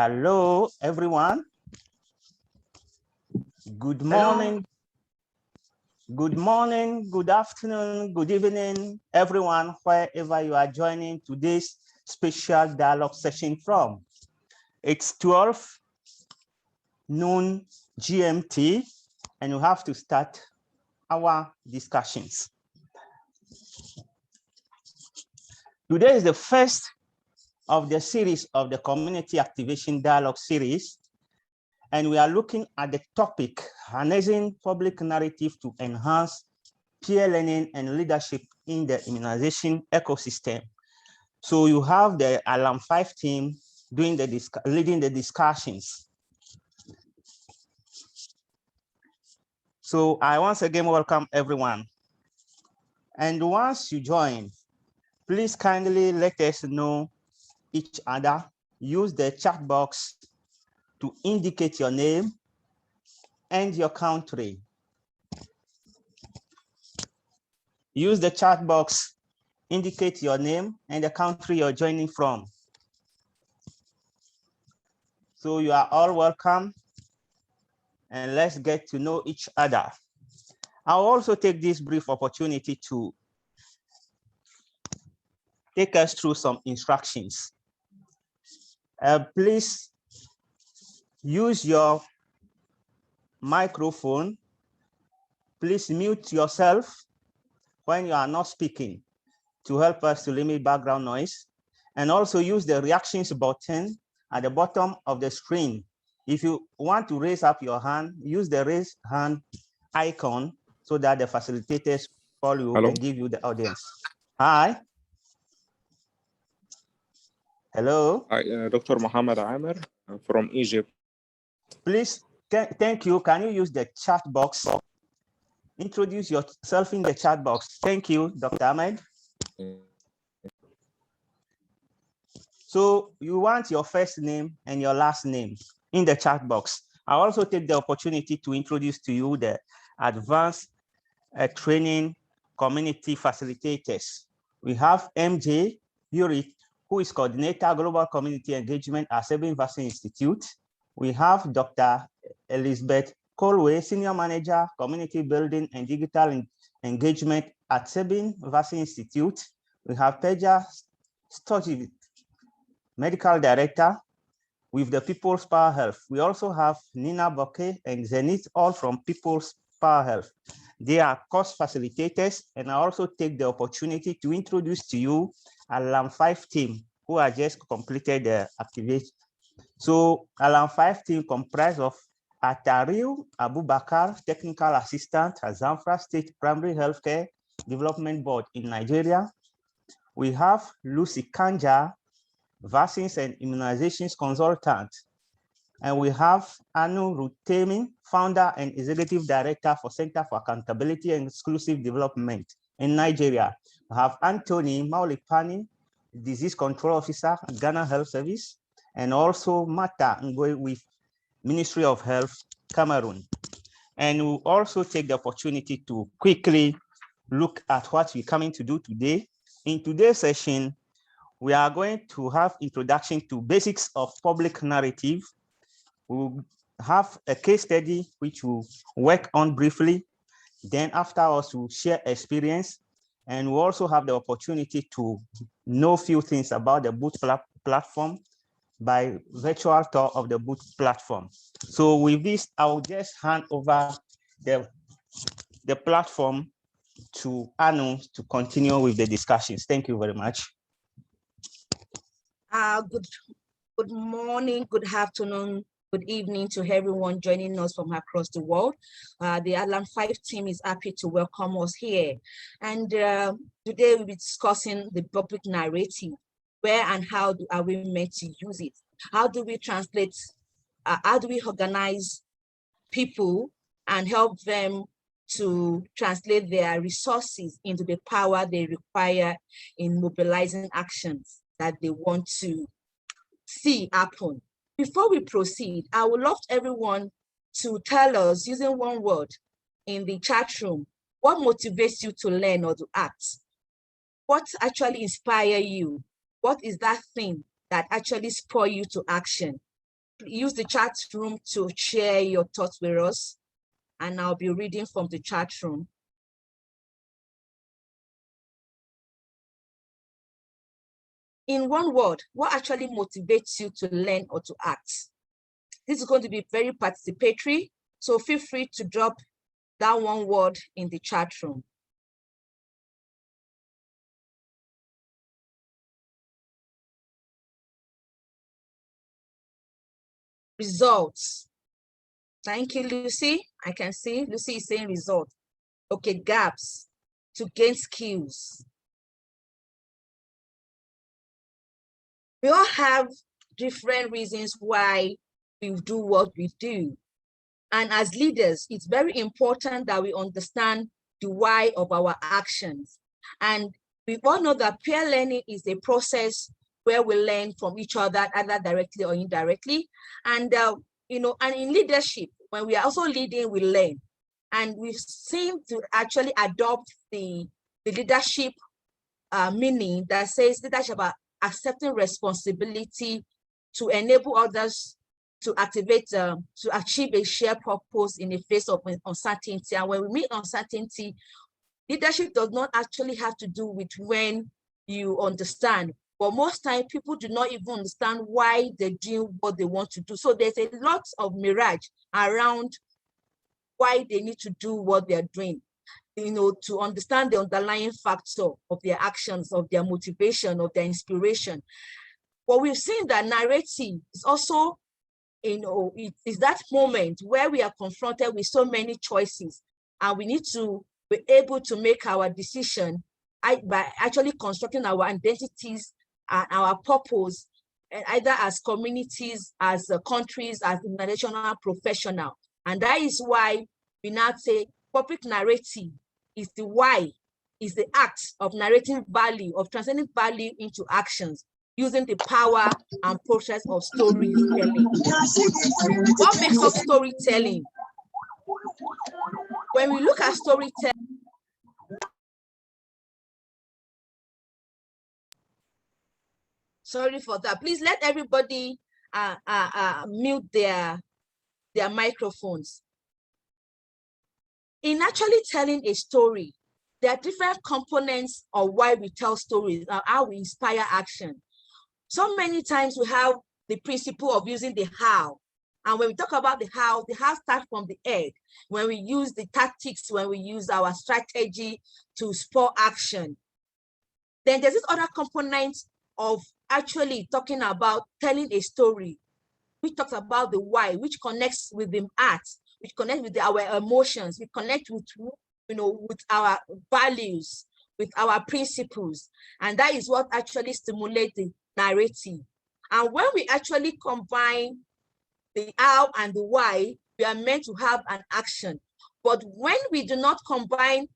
Hello, everyone. Good morning. Good morning, good afternoon, good evening, everyone, wherever you are joining today's special dialogue session from. It's 12 noon GMT, and we have to start our discussions. Today is the first of the series of the Community Activation Dialogue series, and we are looking at the topic, harnessing public narrative to enhance peer learning and leadership in the immunization ecosystem. So you have the Alarm 5 team leading the discussions. So I once again welcome everyone. And once you join, please kindly let us know each other. Use the chat box to indicate your name and your country. Use the chat box, indicate your name and the country you're joining from. So you are all welcome, and let's get to know each other. I'll also take this brief opportunity to take us through some instructions. Please use your microphone. Please mute yourself when you are not speaking to help us to limit background noise, and also use the reactions button at the bottom of the screen. If you want to raise up your hand, use the raise hand icon so that the facilitators call you and give you the audience. Hi. Hello. Hi, Dr. Mohammed Amir from Egypt. Please, thank you. Can you use the chat box? Introduce yourself in the chat box. Thank you, Dr. Ahmed. So you want your first name and your last name in the chat box. I also take the opportunity to introduce to you the advanced training community facilitators. We have MJ Yuri, who is Coordinator Global Community Engagement at Sabin Vaccine Institute. We have Dr. Elizabeth Colway, Senior Manager, Community Building and Digital Engagement at Sabin Vaccine Institute. We have Peja Stojic, Medical Director with the People's Power Health. We also have Nina Bokeh and Zenith, all from People's Power Health. They are course facilitators, and I also take the opportunity to introduce to you Alarm 5 team, who have just completed the activation. So Alarm 5 team comprised of Attahir, Abubakar, Technical Assistant at Zamfara State Primary Healthcare Development Board in Nigeria. We have Lucy Kanja, Vaccines and Immunizations Consultant. And we have Aanu Rotimi, Founder and Executive Director for Center for Accountability and Exclusive Development in Nigeria. We have Anthony Pani, Disease Control Officer at Ghana Health Service, and also Mata Ngoe with Ministry of Health, Cameroon. And we'll also take the opportunity to quickly look at what we're coming to do today. In today's session, we are going to have introduction to basics of public narrative. We'll have a case study which we'll work on briefly. Then afterwards, we'll share experience, and we'll also have the opportunity to know a few things about the Boot platform by virtual tour of the Boot platform. So with this, I'll just hand over the platform to Aanu to continue with the discussions. Thank you very much. Good morning, good afternoon, good evening to everyone joining us from across the world. The Alarm 5 team is happy to welcome us here. And today we'll be discussing the public narrative. Where and how are we meant to use it? How do we translate, how do we organize people and help them to translate their resources into the power they require in mobilizing actions that they want to see happen? Before we proceed, I would love everyone to tell us, using one word in the chat room, what motivates you to learn or to act? What actually inspires you? What is that thing that actually spurs you to action? use the chat room to share your thoughts with us, and I'll be reading from the chat room. In one word, what actually motivates you to learn or to act? This is going to be very participatory, so feel free to drop that one word in the chat room. Results. Thank you, Lucy. I can see Lucy is saying results. Okay, gaps. To gain skills. We all have different reasons why we do what we do. And as leaders, it's very important that we understand the why of our actions. And we all know that peer learning is a process where we learn from each other, either directly or indirectly. And, and in leadership, when we are also leading, we learn. And we seem to actually adopt the leadership meaning that says leadership about accepting responsibility to enable others to activate, to achieve a shared purpose in the face of uncertainty. And when we mean uncertainty, leadership does not actually have to do with when you understand, but most times people do not even understand why they're doing what they want to do. So there's a lot of mirage around why they need to do what they're doing, to understand the underlying factor of their actions, of their motivation, of their inspiration. But we've seen that narrative is also, it is that moment where we are confronted with so many choices, and we need to be able to make our decision by actually constructing our identities and our purpose, either as communities, as countries, as international professional. And that is why we now say public narrative is the why, is the act of narrating value, of transcending value into actions, using the power and process of storytelling. What makes up storytelling? When we look at storytelling, sorry for that. Please let everybody mute their microphones. In actually telling a story, there are different components of why we tell stories, how we inspire action. So many times we have the principle of using the how. And when we talk about the how starts from the head. When we use the tactics, when we use our strategy to spur action. Then there's this other component of actually talking about telling a story, which talks about the why, which connects with the art, which connects with our emotions, we connect with, with our values, with our principles. And that is what actually stimulates the narrative. And when we actually combine the how and the why, we are meant to have an action. But when we do not combine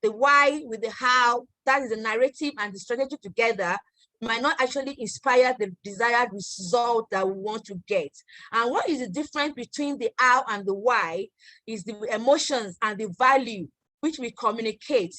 the why with the how, that is the narrative and the strategy together, might not actually inspire the desired result that we want to get. And what is the difference between the how and the why is the emotions and the value which we communicate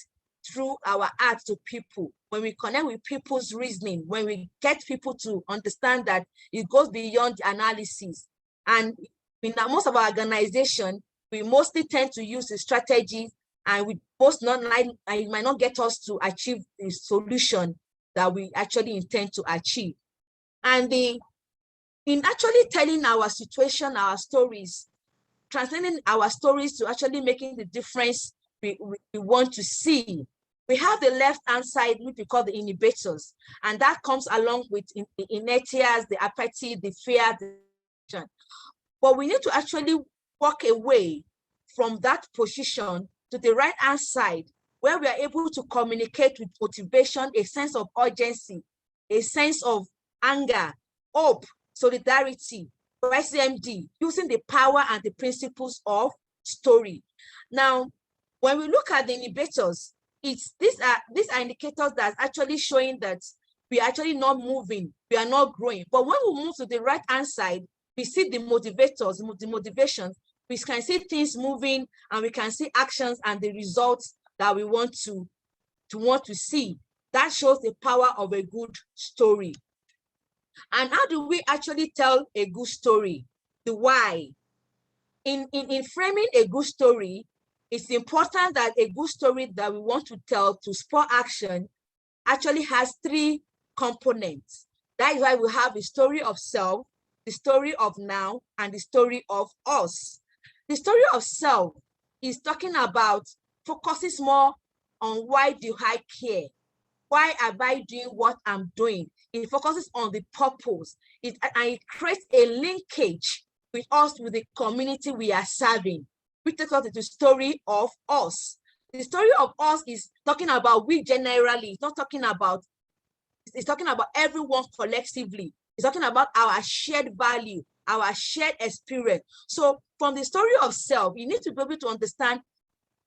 through our art to people. When we connect with people's reasoning, when we get people to understand that it goes beyond the analysis. And in most of our organization, we mostly tend to use the strategies, and we it might not get us to achieve the solution that we actually intend to achieve. And in actually telling our situation, our stories, transcending our stories to actually making the difference we want to see, we have the left-hand side, which we call the inhibitors, and that comes along with the inertias, the apathy, the fear, but we need to actually walk away from that position to the right-hand side, where we are able to communicate with motivation, a sense of urgency, a sense of anger, hope, solidarity, SMD, using the power and the principles of story. Now, when we look at the inhibitors, these are indicators that are actually showing that we are actually not moving, we are not growing. But when we move to the right-hand side, we see the motivators, the motivations, we can see things moving, and we can see actions and the results that we want to see. That shows the power of a good story. And how do we actually tell a good story? the why. In framing a good story, it's important that a good story that we want to tell to spur action actually has 3 components. That is why we have the story of self, the story of now, and the story of us. The story of self is talking about, focuses more on why do I care? Why am I doing what I'm doing? It focuses on the purpose. And it creates a linkage with us, with the community we are serving, which takes us to the story of us. The story of us is talking about we generally. It's not talking about, it's talking about everyone collectively. It's talking about our shared value, our shared experience. So from the story of self, you need to be able to understand,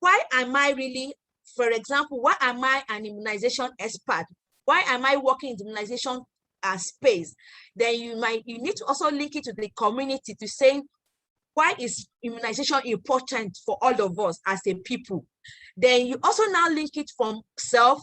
why am I really, for example, why am I an immunization expert? Why am I working in the immunization space? Then you need to also link it to the community, to saying, why is immunization important for all of us as a people? Then you also now link it from self,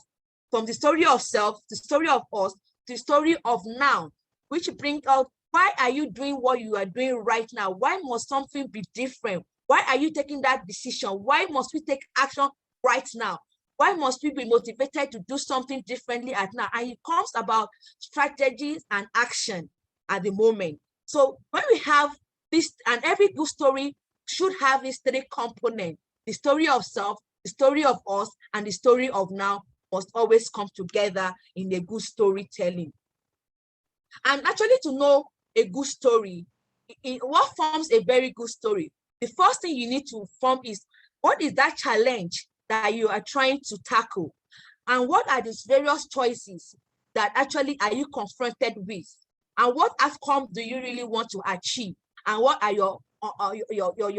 from the story of self, the story of us, the story of now, which brings out, why are you doing what you are doing right now? Why must something be different? Why are you taking that decision? Why must we take action right now? Why must we be motivated to do something differently at now? And it comes about strategies and action at the moment. So when we have this, and every good story should have these 3 components: the story of self, the story of us, and the story of now must always come together in a good storytelling. And actually, to know a good story, what forms a very good story? The first thing you need to form is, what is that challenge that you are trying to tackle? And what are these various choices that actually are you confronted with? And what outcome do you really want to achieve? And what are your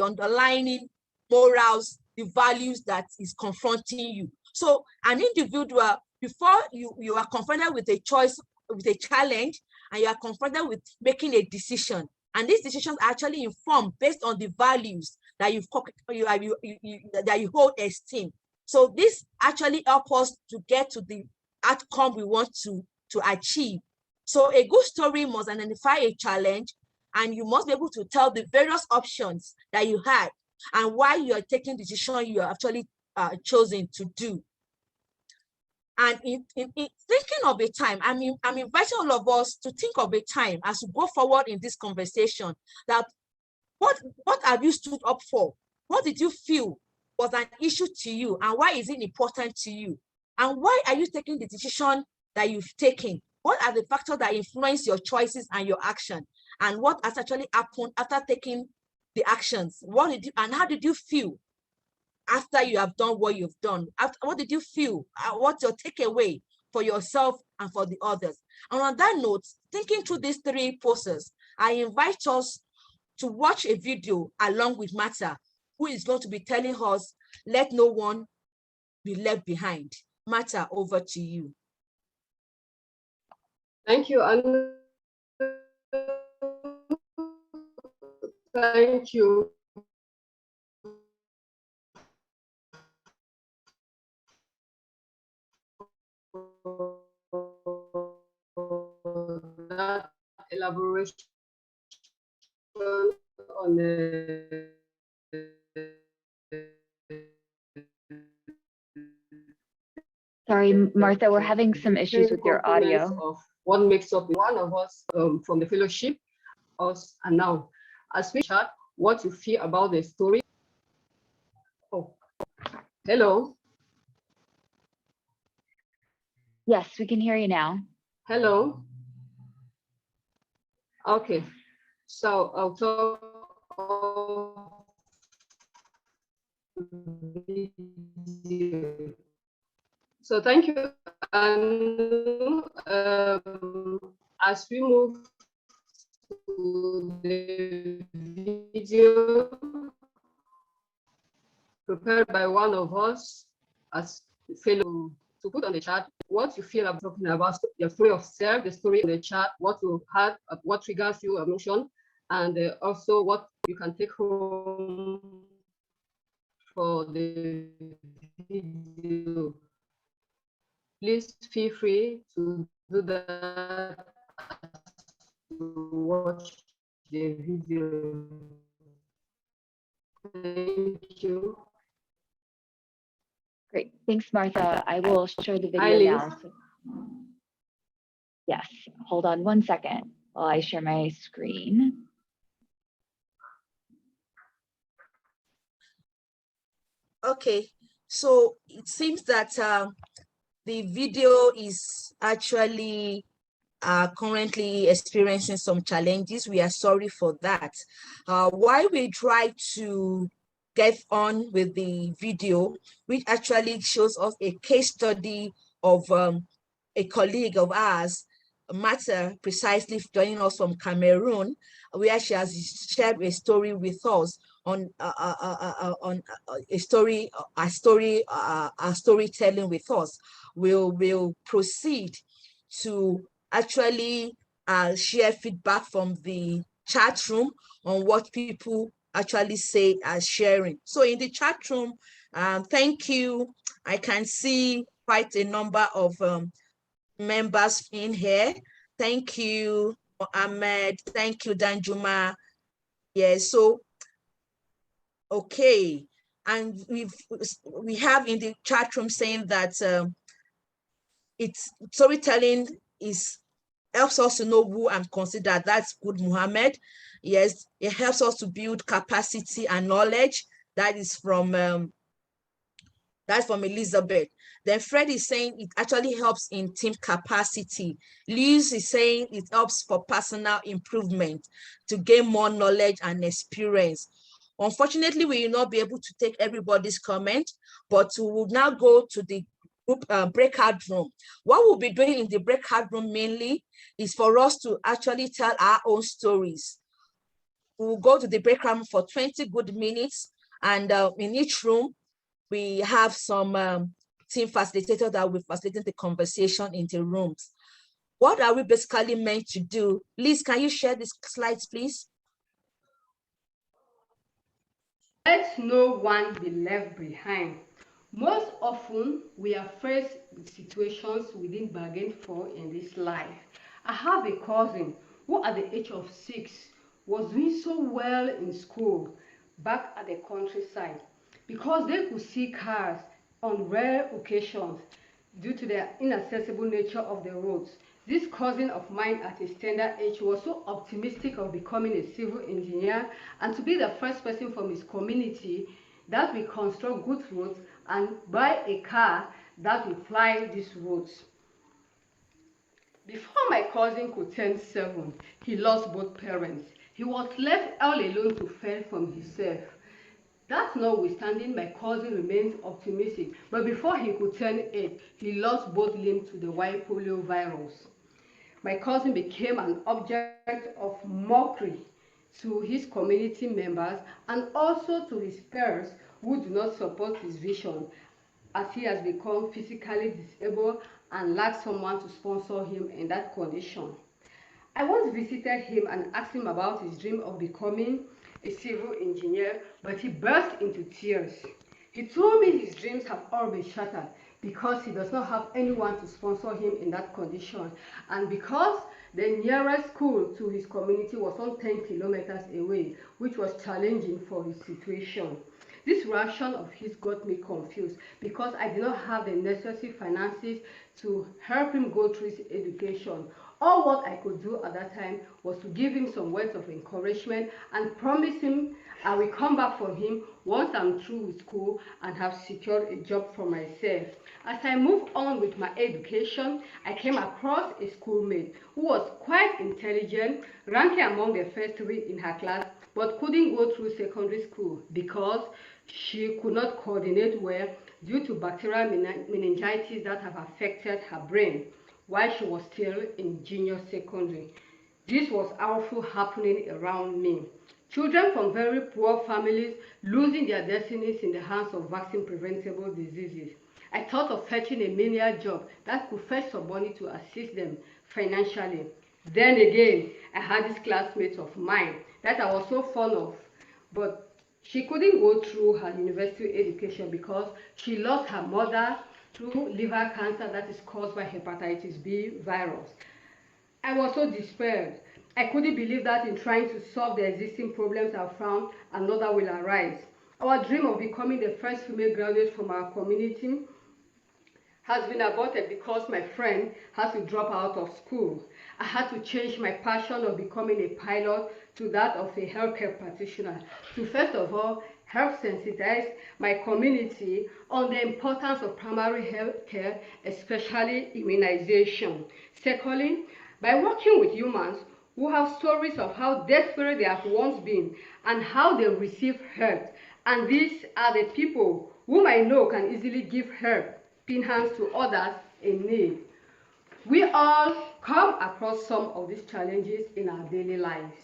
underlying morals, the values that is confronting you? So an individual, before you are confronted with a choice, with a challenge, and you are confronted with making a decision, and these decisions are actually informed based on the values that that you hold esteem. So this actually helps us to get to the outcome we want to achieve. So a good story must identify a challenge, and you must be able to tell the various options that you had and why you are taking the decision you are actually chosen to do. And in thinking of a time, I'm inviting all of us to think of a time as we go forward in this conversation, that what have you stood up for? What did you feel was an issue to you, and why is it important to you? And why are you taking the decision that you've taken? What are the factors that influence your choices and your action? And what has actually happened after taking the actions? What did you, and how did you feel after you have done what you've done? What did you feel? What's your takeaway for yourself and for the others? And on that note, thinking through these 3 processes, I invite us to watch a video along with Mata, who is going to be telling us, let no one be left behind. Mata, over to you. Thank you, Aanu. Thank you for that elaboration on the Sorry, Martha, we're having some issues with your audio. Of what makes up one of us from the fellowship, us, and now. As we chat, what you feel about the story. Oh, hello. Yes, we can hear you now. Hello. Okay, so I'll talk video. So thank you. And as we move to the video prepared by one of us as fellow, to put on the chat what you feel about talking about your story of self, the story in the chat, what you had, what triggers you, emotion, and also what you can take home for the video. Please feel free to do that, to watch the video. Thank you. Great. Thanks, Martha. I will share the video Liz. now. Yes, hold on one second while I share my screen. Okay, so it seems that the video is actually currently experiencing some challenges. We are sorry for that. While we try to get on with the video, which actually shows us a case study of a colleague of ours, Martha, precisely joining us from Cameroon, where she has shared a story with us on a storytelling with us. We'll proceed to actually share feedback from the chat room on what people actually say as sharing. So in the chat room, thank you. I can see quite a number of members in here. Thank you, Ahmed. Thank you, Danjuma. Yeah, so, okay. And we have in the chat room saying that it's storytelling helps us to know who and consider. That's good, Muhammad. Yes, it helps us to build capacity and knowledge. That is from that's from Elizabeth. Then Fred is saying it actually helps in team capacity. Liz is saying it helps for personal improvement to gain more knowledge and experience. Unfortunately, we will not be able to take everybody's comment, but we will now go to the group breakout room. What we'll be doing in the breakout room mainly is for us to actually tell our own stories. We'll go to the breakout room for 20 good minutes, and in each room, we have some team facilitators that will facilitate the conversation in the rooms. What are we basically meant to do? Liz, can you share these slides, please? Let no one be left behind. Most often, we are faced with situations we didn't bargain for in this life. I have a cousin who at the age of 6 was doing so well in school back at the countryside because they could see cars on rare occasions due to the inaccessible nature of the roads. This cousin of mine at his tender age was so optimistic of becoming a civil engineer and to be the first person from his community that will construct good roads and buy a car that will fly these roads. Before my cousin could turn 7, he lost both parents. He was left all alone to fend for himself. That notwithstanding, my cousin remains optimistic, but before he could turn 8, he lost both limbs to the white polio virus. My cousin became an object of mockery to his community members and also to his peers who do not support his vision, as he has become physically disabled and lacks someone to sponsor him in that condition. I once visited him and asked him about his dream of becoming a civil engineer, but he burst into tears. He told me his dreams have all been shattered because he does not have anyone to sponsor him in that condition, and because the nearest school to his community was some 10 kilometers away, which was challenging for his situation. This reaction of his got me confused because I did not have the necessary finances to help him go through his education. All what I could do at that time was to give him some words of encouragement and promise him I will come back for him once I'm through with school and have secured a job for myself. As I moved on with my education, I came across a schoolmate who was quite intelligent, ranking among the first 3 in her class, but couldn't go through secondary school because she could not coordinate well due to bacterial meningitis that have affected her brain while she was still in junior secondary. This was also happening around me. Children from very poor families losing their destinies in the hands of vaccine-preventable diseases. I thought of fetching a menial job that could fetch some money to assist them financially. Then again, I had this classmate of mine that I was so fond of, but she couldn't go through her university education because she lost her mother through liver cancer that is caused by hepatitis B virus. I was so despaired. I couldn't believe that in trying to solve the existing problems I found, another will arise. Our dream of becoming the first female graduate from our community has been aborted because my friend had to drop out of school. I had to change my passion of becoming a pilot to that of a healthcare practitioner to first of all help sensitize my community on the importance of primary health care, especially immunization. Secondly, by working with humans who have stories of how desperate they have once been and how they receive help. And these are the people whom I know can easily give help, pin hands to others in need. We all come across some of these challenges in our daily lives.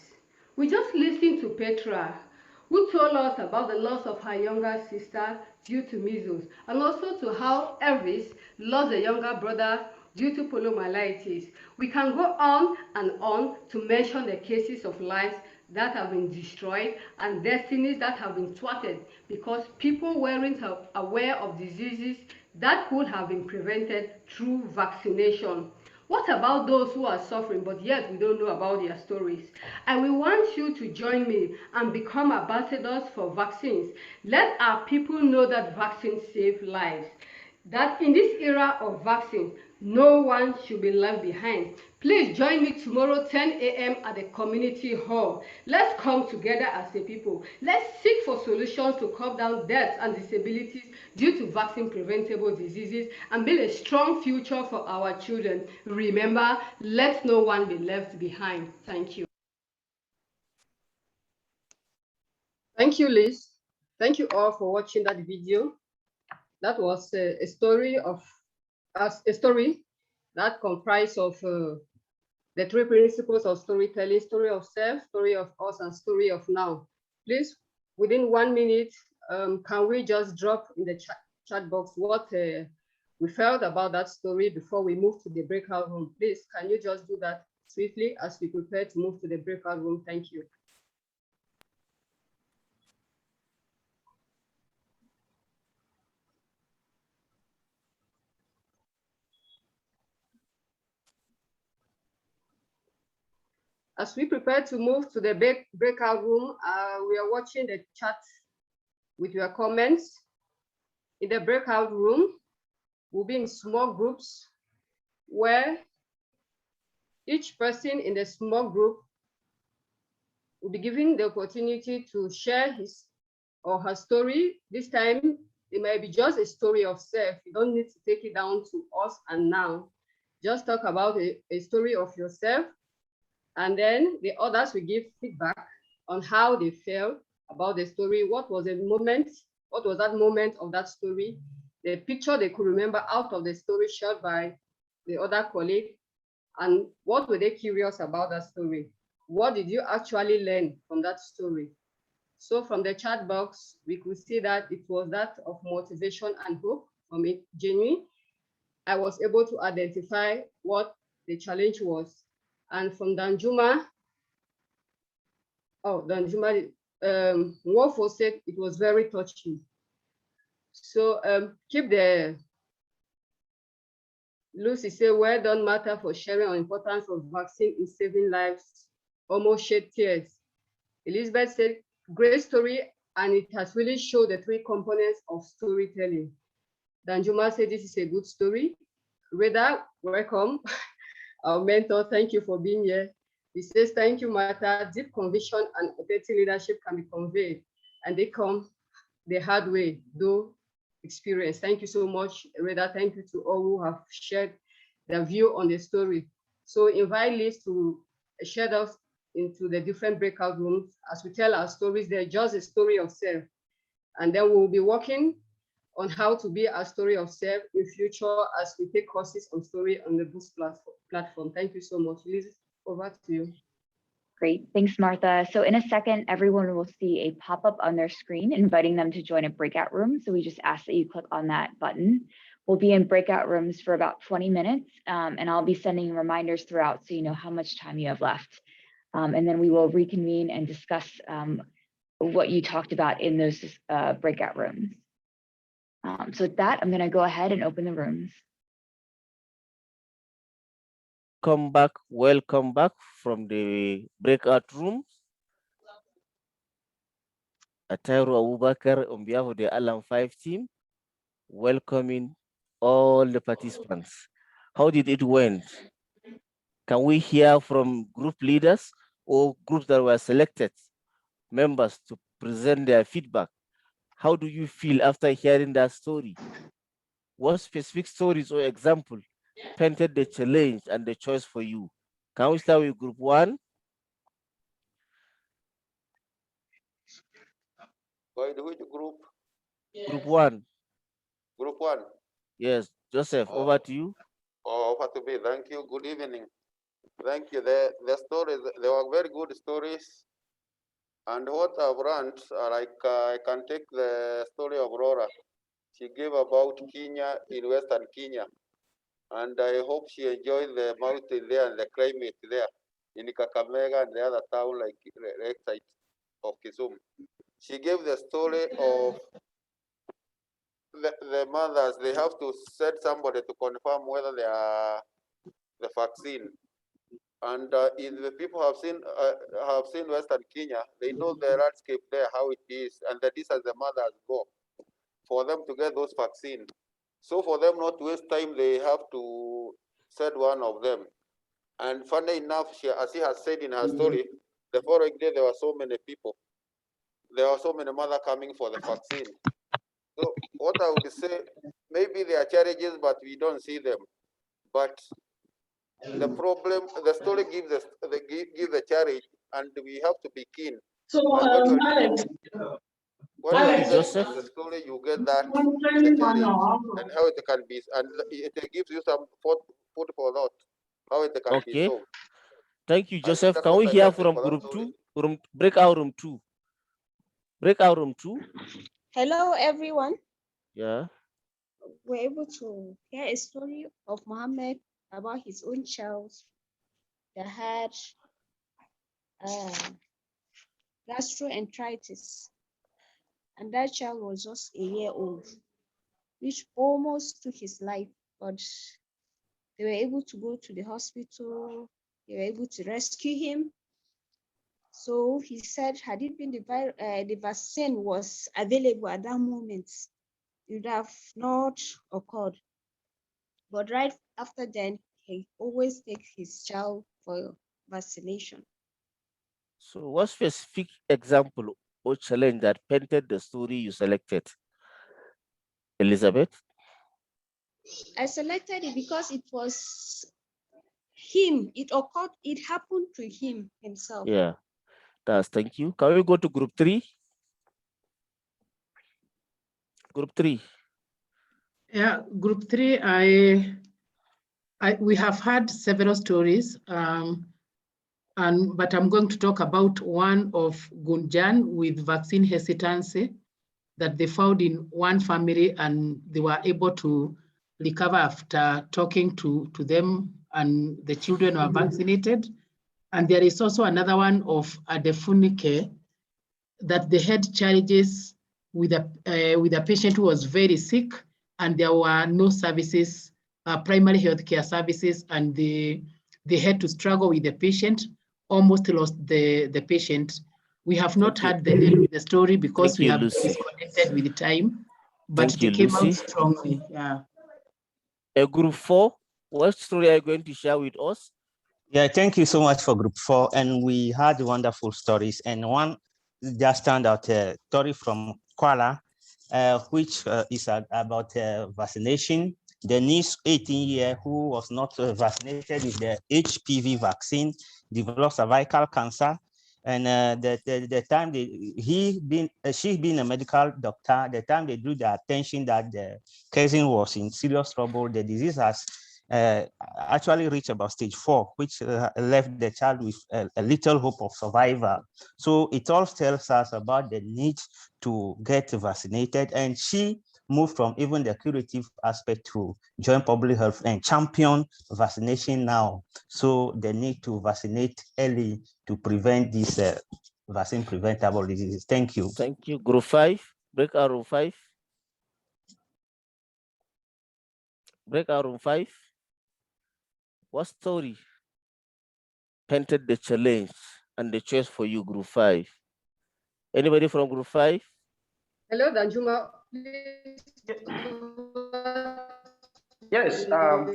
We just listened to Petra, who told us about the loss of her younger sister due to measles, and also to how Elvis lost a younger brother due to poliomyelitis. We can go on and on to mention the cases of lives that have been destroyed and destinies that have been thwarted because people weren't aware of diseases that could have been prevented through vaccination. What about those who are suffering but yet we don't know about their stories? I will want you to join me and become ambassadors for vaccines. Let our people know that vaccines save lives. That in this era of vaccines, no one should be left behind. Please join me tomorrow 10 a.m. at the community hall. Let's come together as a people. Let's seek for solutions to cut down deaths and disabilities due to vaccine preventable diseases and build a strong future for our children. Remember, let no one be left behind. Thank you. Thank you, Liz. Thank you all for watching that video. That was a story that comprised of the three principles of storytelling: story of self, story of us, and story of now. Please, within 1 minute, can we just drop in the chat box what we felt about that story before we move to the breakout room? Please, can you just do that swiftly as we prepare to move to the breakout room? Thank you. As we prepare to move to the breakout room, we are watching the chat with your comments. In the breakout room, we'll be in small groups where each person in the small group will be given the opportunity to share his or her story. This time, it might be just a story of self. You don't need to take it down to us and now. Just talk about a story of yourself, and then the others will give feedback on how they felt about the story. What was the moment? What was that moment of that story? The picture they could remember out of the story shared by the other colleague, and what were they curious about that story? What did you actually learn from that story? So from the chat box, we could see that it was that of motivation and hope from it, genuine. I was able to identify what the challenge was. And from Danjuma, Nwofo said it was very touching. So keep the, Lucy said, well done, Martha, for sharing on the importance of vaccine in saving lives. Almost shed tears. Elizabeth said, great story, and it has really showed the three components of storytelling. Danjuma said, this is a good story. Reda, welcome. Our mentor, thank you for being here. He says, thank you, Martha. Deep conviction and authentic leadership can be conveyed, and they come the hard way, though experience. Thank you so much, Reda. Thank you to all who have shared their view on the story. So invite Liz to share us into the different breakout rooms as we tell our stories. They're just a story of self. And then we'll be working on how to be a story of self in future as we take courses on story on the Boost platform. Thank you so much. Liz, over to you. Great, thanks, Martha. So in a second, everyone will see a pop-up on their screen inviting them to join a breakout room. So we just ask that you click on that button. We'll be in breakout rooms for about 20 minutes, and I'll be sending reminders throughout so you know how much time you have left. And then we will reconvene and discuss what you talked about in those breakout rooms. So with that, I'm going to go ahead and open the rooms. welcome back from the breakout room. Attahir Abubakar on behalf of the Alam 5 team, welcoming all the participants. How did it went? Can we hear from group leaders or groups that were selected members to present their feedback? How do you feel after hearing that story? What specific stories or example painted the challenge and the choice for you? Can we start with group one? Which group? Group one. Group one. Yes, Joseph, over to you. Over to me. Thank you. Good evening. Thank you. The stories, they were very good stories. And what I've learned, I can take the story of Aurora. She gave about Kenya in Western Kenya. And I hope she enjoyed the mountain there and the climate there in Kakamega and the other town like Lakeside of Kisumu. She gave the story of the mothers. They have to send somebody to confirm whether they are the vaccine. And if the people have seen Western Kenya, they know the landscape there, how it is, and the distance the mothers go for them to get those vaccines. So for them not to waste time, they have to send one of them. And funny enough, as she has said in her story, the following day there were so many people. There were so many mothers coming for the vaccine. So what I would say, maybe there are challenges, but we don't see them. But the problem, the story gives the challenge, and we have to be keen. So, when you Joseph, the story, you get that the challenge and how it can be, and it gives you some food for thought, how it can be solved. Thank you, Joseph. Can we hear from group two, breakout room two? Breakout room two. Hello, everyone. Yeah. We're able to hear a story of Mohammed about his own child that had gastroenteritis. And that child was just a year old, which almost took his life, but they were able to go to the hospital. They were able to rescue him. So he said, had it been the vaccine was available at that moment, it would have not occurred. But right after then, he always takes his child for vaccination. So what specific example or challenge that painted the story you selected, Elizabeth? I selected it because it was him. It occurred, it happened to him himself. Yeah, thank you. Can we go to group three? Group three. Yeah, group three, we have had several stories, but I'm going to talk about one of Gunjan with vaccine hesitancy that they found in one family, and they were able to recover after talking to them, and the children were vaccinated. And there is also another one of Adefunike that they had challenges with a patient who was very sick, and there were no services, primary healthcare services, and they had to struggle with the patient, almost lost the patient. We have not had the end of the story because we have disconnected with the time, but they came out strongly. Yeah. Group four, what story are you going to share with us? Yeah, thank you so much for group four. And we had wonderful stories. And one just stand out story from Kuala, which is about vaccination. The niece, 18-year, who was not vaccinated with the HPV vaccine, developed cervical cancer. And the time she being a medical doctor, the time they drew the attention that the cousin was in serious trouble, the disease has actually reached about stage 4, which left the child with a little hope of survival. So it all tells us about the need to get vaccinated, and she moved from even the curative aspect to join public health and champion vaccination now. So the need to vaccinate early to prevent these vaccine preventable diseases. Thank you. Thank you. Group 5, breakout room 5. Breakout room 5. What story? painted the challenge and the choice for you, Group 5. Anybody from Group 5? Hello, Danjuma. Yes,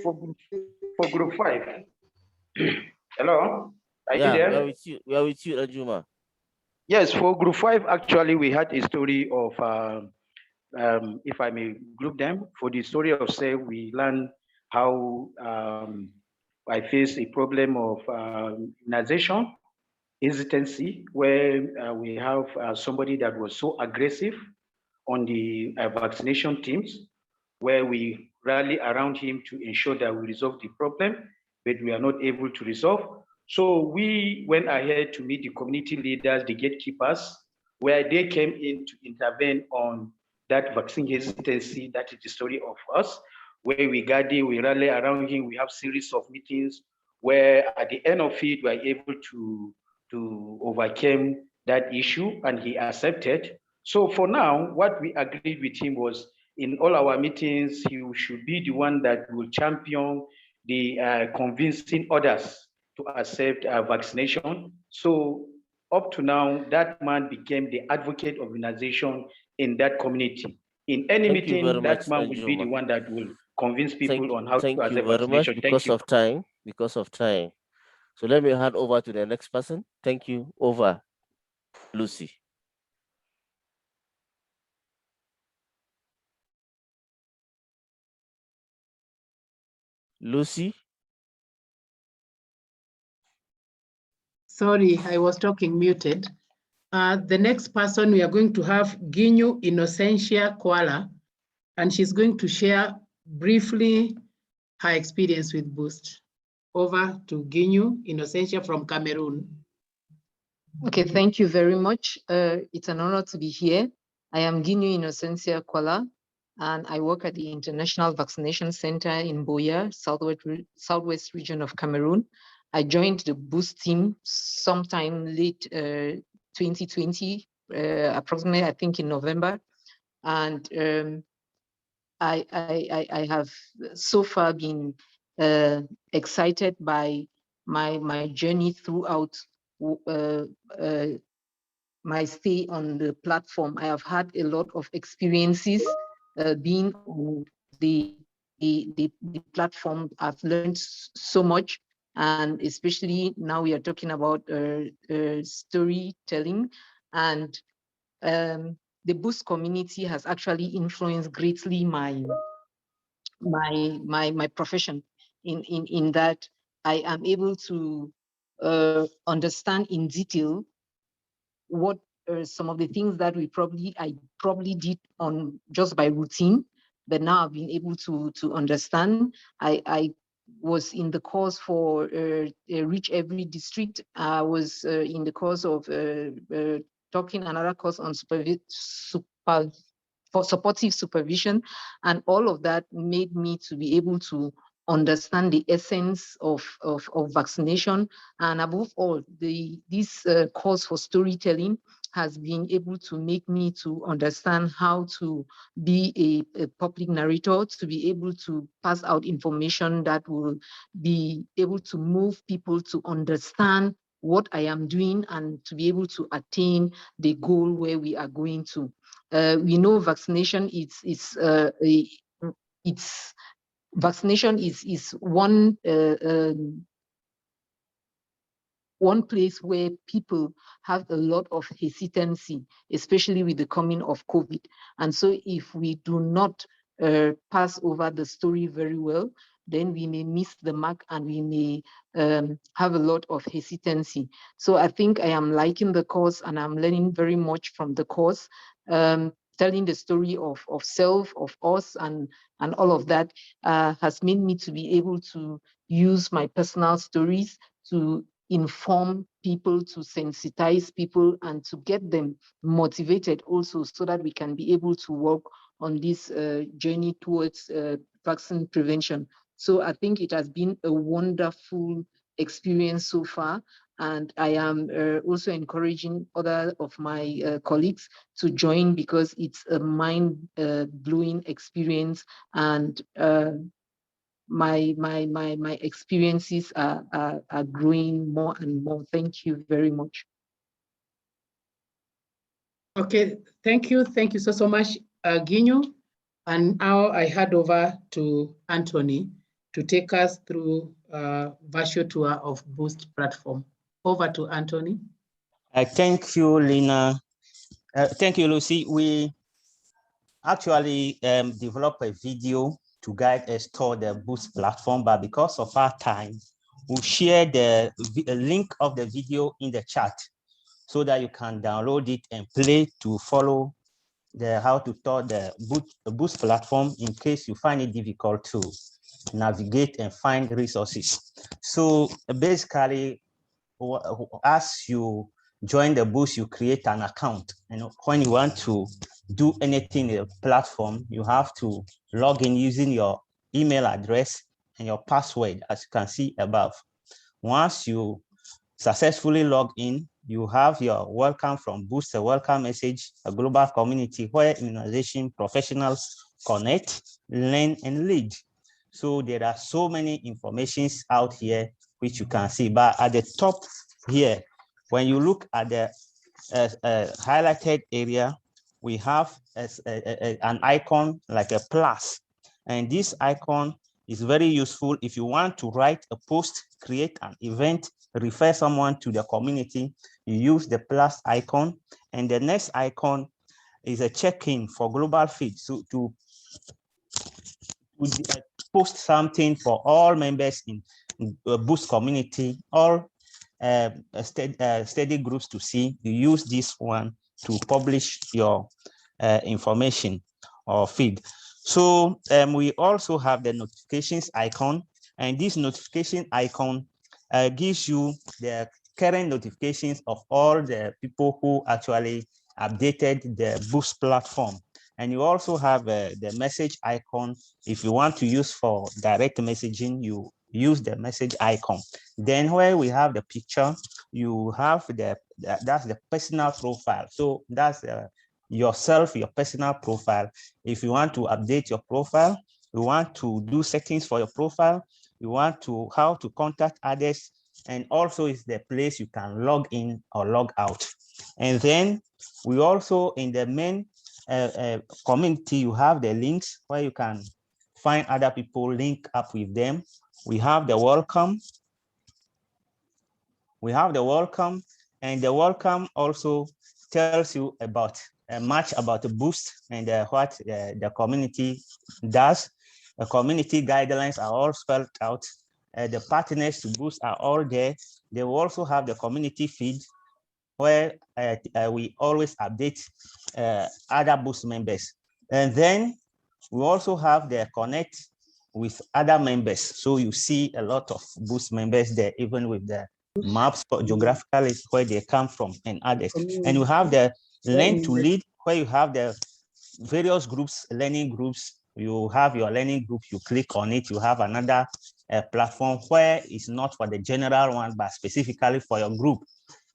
for group 5. Hello, are you Yeah, there? we are with you. We are with you, Danjuma. Yes, for group 5, actually, we had a story of, if I may group them, for the story of say, we learned how I faced a problem of immunization, hesitancy, where we have somebody that was so aggressive on the vaccination teams, where we rally around him to ensure that we resolve the problem, but we are not able to resolve. So we went ahead to meet the community leaders, the gatekeepers, where they came in to intervene on that vaccine hesitancy. That is the story of us, where we gather, we rally around him, we have series of meetings, where at the end of it, we are able to overcome that issue, and he accepted. So for now, what we agreed with him was in all our meetings, he should be the one that will champion the convincing others to accept vaccination. So up to now, that man became the advocate of immunization in that community. In any Thank you very meeting, much, that man will be the Danjuma. one that will convince people on how to Thank you accept very much vaccination. Thank because you. of time. Because of time. So let me hand over to the next person. Thank you. Over, Lucy. Lucy. Sorry, I was talking muted. The next person, we are going to have Ginyu Innocentia Kuala, and she's going to share briefly her experience with Boost. Over to Ginyu Innocentia from Cameroon. Okay, thank you very much. It's an honor to be here. I am Ginyu Innocencia Kuala, and I work at the International Vaccination Center in Boya, southwest region of Cameroon. I joined the Boost team sometime late 2020, approximately, I think in November. And I have so far been excited by my journey throughout my stay on the platform. I have had a lot of experiences being on the platform. I've learned so much, and especially now we are talking about storytelling, and the Boost community has actually influenced greatly my profession in that I am able to understand in detail what some of the things that I probably did on just by routine, but now I've been able to understand. I was in the course for Reach Every District. I was in the course of talking another course on supportive supervision, and all of that made me to be able to understand the essence of vaccination, and above all, this course for storytelling has been able to make me to understand how to be a public narrator, to be able to pass out information that will be able to move people to understand what I am doing and to be able to attain the goal where we are going to. We know vaccination vaccination is one place where people have a lot of hesitancy, especially with the coming of COVID. And so if we do not pass over the story very well, then we may miss the mark and we may have a lot of hesitancy. So I think I am liking the course and I'm learning very much from the course. Telling the story of self, of us, and all of that has made me to be able to use my personal stories to inform people, to sensitize people, and to get them motivated also, so that we can be able to work on this journey towards vaccine prevention. So I think it has been a wonderful experience so far. And I am also encouraging other of my colleagues to join, because it's a mind-blowing experience. And my experiences are growing more and more. Thank you very much. Okay, thank you so much, Ginyo. And now I hand over to Anthony to take us through a virtual tour of Boost platform. Over to Anthony. Thank you, Lina. Thank you, Lucy. We actually developed a video to guide us toward the Boost platform, but because of our time, we'll share the link of the video in the chat so that you can download it and play to follow how to taught the Boost platform in case you find it difficult to navigate and find resources. So basically, as you join the Boost, you create an account. And when you want to do anything in the platform, you have to log in using your email address and your password, as you can see above. Once you successfully log in, you have your welcome from Boost, a welcome message, a global community where immunization professionals connect, learn, and lead. So there are so many informations out here which you can see, but at the top here, when you look at the highlighted area, we have an icon like a plus, and this icon is very useful if you want to write a post, create an event, refer someone to the community. You use the plus icon, and the next icon is a check-in for global feed. So to post something for all members in Boost community, all study groups to see, you use this one to publish your information or feed. So we also have the notifications icon, and this notification icon gives you the current notifications of all the people who actually updated the Boost platform. And you also have the message icon. If you want to use for direct messaging, you use the message icon. Then where we have the picture, you have that's the personal profile. So that's yourself, your personal profile. If you want to update your profile, you want to do settings for your profile, you want to how to contact others, and also is the place you can log in or log out. And then we also in the main community, you have the links where you can find other people, link up with them. We have the welcome. We have the welcome, and the welcome also tells you about much about the Boost and what the community does. The community guidelines are all spelled out. The partners to Boost are all there. They will also have the community feed where we always update other Boost members. And then we also have the connect with other members. So you see a lot of Boost members there, even with the maps for geographical is where they come from and others. And you have the learn to lead, where you have the various groups, learning groups. You have your learning group, you click on it, you have another platform where it's not for the general one, but specifically for your group.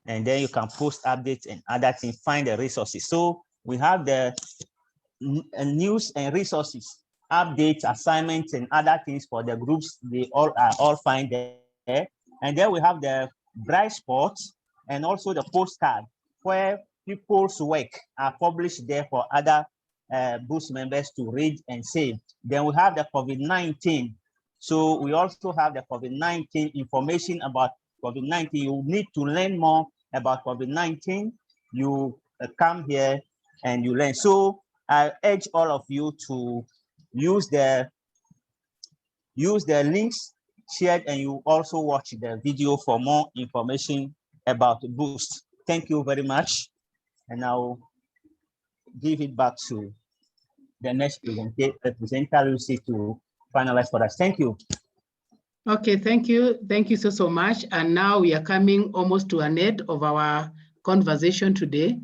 And then you can post updates and other things, find the resources. So we have the news and resources, updates, assignments, and other things for the groups. They all are all find there. And then we have the bright spots and also the postcard where people's work are published there for other Boost members to read and save. Then we have the COVID-19. So we also have the COVID-19 information about COVID-19. You need to learn more about COVID-19. You come here and you learn. So I urge all of you to use the links shared, and you also watch the video for more information about Boost. Thank you very much. And I'll give it back to the next presenter, Lucy, to finalize for us. Thank you. Okay, thank you. Thank you so much. And now we are coming almost to an end of our conversation today.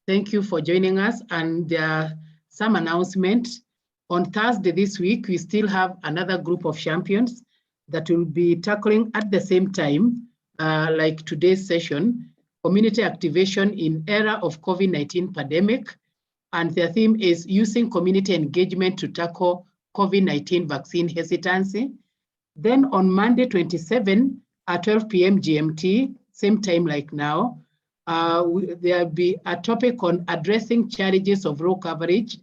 Thank you for joining us. And there are some announcements. On Thursday this week, we still have another group of champions that will be tackling at the same time, like today's session, community activation in era of COVID-19 pandemic. And their theme is using community engagement to tackle COVID-19 vaccine hesitancy. Then on Monday 27 at 12 p.m. GMT, same time like now, there'll be a topic on addressing challenges of rural coverage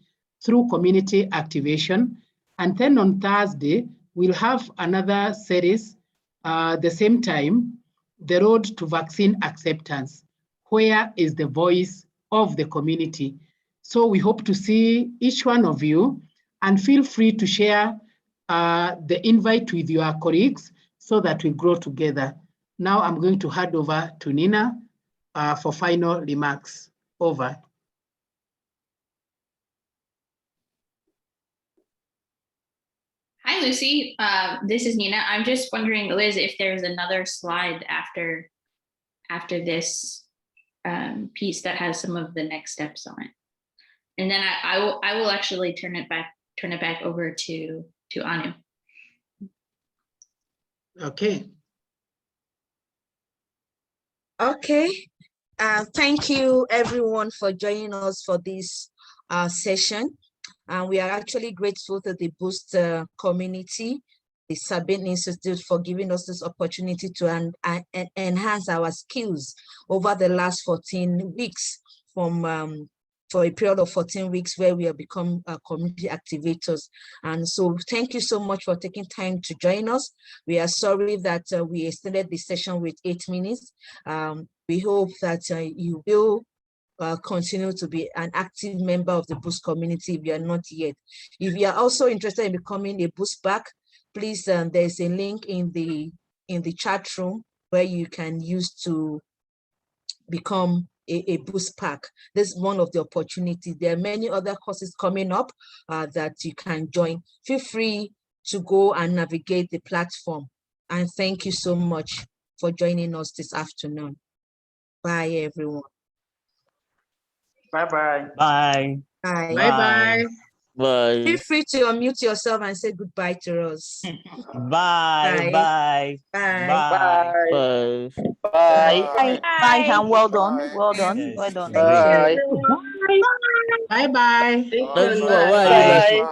through community activation. And then on Thursday, we'll have another series, the same time, the road to vaccine acceptance. Where is the voice of the community? So we hope to see each one of you, and feel free to share the invite with your colleagues so that we grow together. Now I'm going to hand over to Nina for final remarks. Over. Hi, Lucy. This is Nina. I'm just wondering, Liz, if there's another slide after this piece that has some of the next steps on it, and then I will actually turn it back over to Aanu. Okay. Okay. Thank you everyone for joining us for this session. And we are actually grateful to the Boost community, the Sabin Institute, for giving us this opportunity to enhance our skills over the last 14 weeks for a period of 14 weeks where we have become community activators. And so thank you so much for taking time to join us. We are sorry that we extended the session with 8 minutes. We hope that you will continue to be an active member of the Boost community if you are not yet. If you are also interested in becoming a Boost back, please, there's a link in the chat room where you can use to become a Boost pack. This is one of the opportunities. There are many other courses coming up that you can join. Feel free to go and navigate the platform. And thank you so much for joining us this afternoon. Bye, everyone. Bye-bye. Bye. Bye. Bye-bye. Bye. Feel free to unmute yourself and say goodbye to us. Bye. Bye. Bye. Bye. Bye. Bye. Bye, and well done. Well done. Yes. Well done. Great. Bye-bye. Najwa, why are you laughing?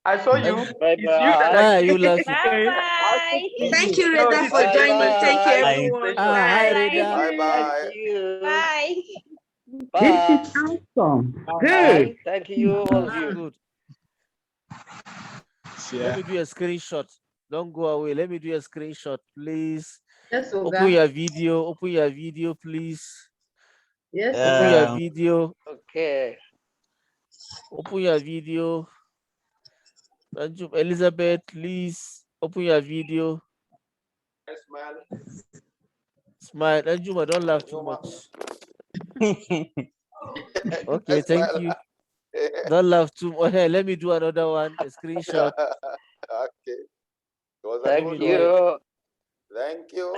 I saw you. Bye. It's you that Why are you laughing? Bye. Thank you, Reda, for joining. Thank you, everyone. Hi, Bye. Reda. Bye-bye. Bye. This is awesome. Good. Thank you, all of you. Good. Yeah. Let me do a screenshot. Don't go away. Let me do a screenshot, please. Yes, Open Oga. your video. Open your video, please. Yes, Open your Oga. video. Okay. Open your video. Elizabeth, please open your video. Smile. Anjuma, don't laugh too much. Okay, thank you. Don't laugh too much. Hey, let me do another one. A screenshot. Okay. Thank you. Thank you.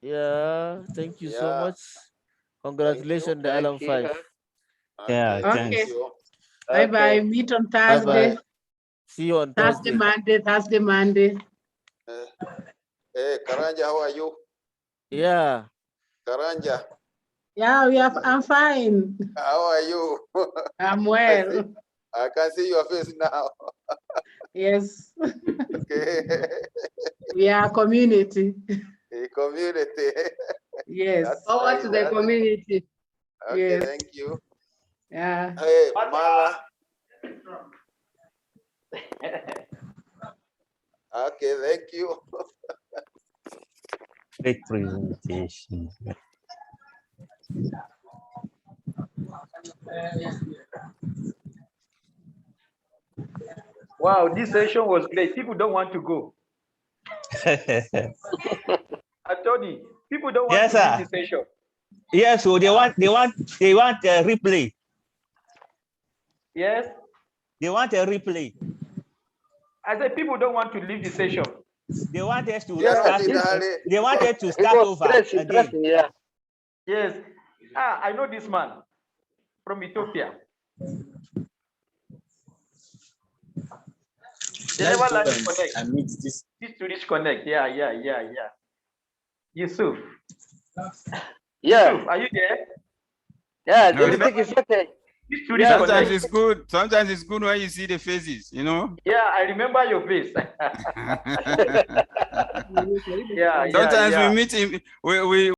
Yeah, thank you so much. Congratulations, the Alan 5. Yeah, Okay. thanks. Bye-bye. Meet on Thursday. Bye-bye. See you on Thursday, Thursday. Thursday, Monday. Hey, Karanja, how are you? Yeah. Karanja, Yeah, I'm fine. how are you? I'm well. I can see your face now. Yes. Okay. We are a community. A community. Yes. That's Power nice. to the community. Okay, Yes. thank you. Yeah. Hey, Mala. Okay, thank you. Great presentation. Wow, this session was great. People don't want to go. I told you, people don't want Yes, to leave sir. the session. Yes, so they want a replay. Yes. They want a replay. I said people don't want to leave the session. They want us to Yeah, start. They wanted to start over again. interesting, yeah. Yes. I know this man from Ethiopia. They never learn to connect. I meet this. This to reach connect. Yeah. Yusuf. Yeah. Yusuf, are you there? Yeah, You this thing is okay. Sometimes it's good. Sometimes it's good when you see the faces, you know. Yeah, I remember your face. Yeah. Sometimes we meet him. We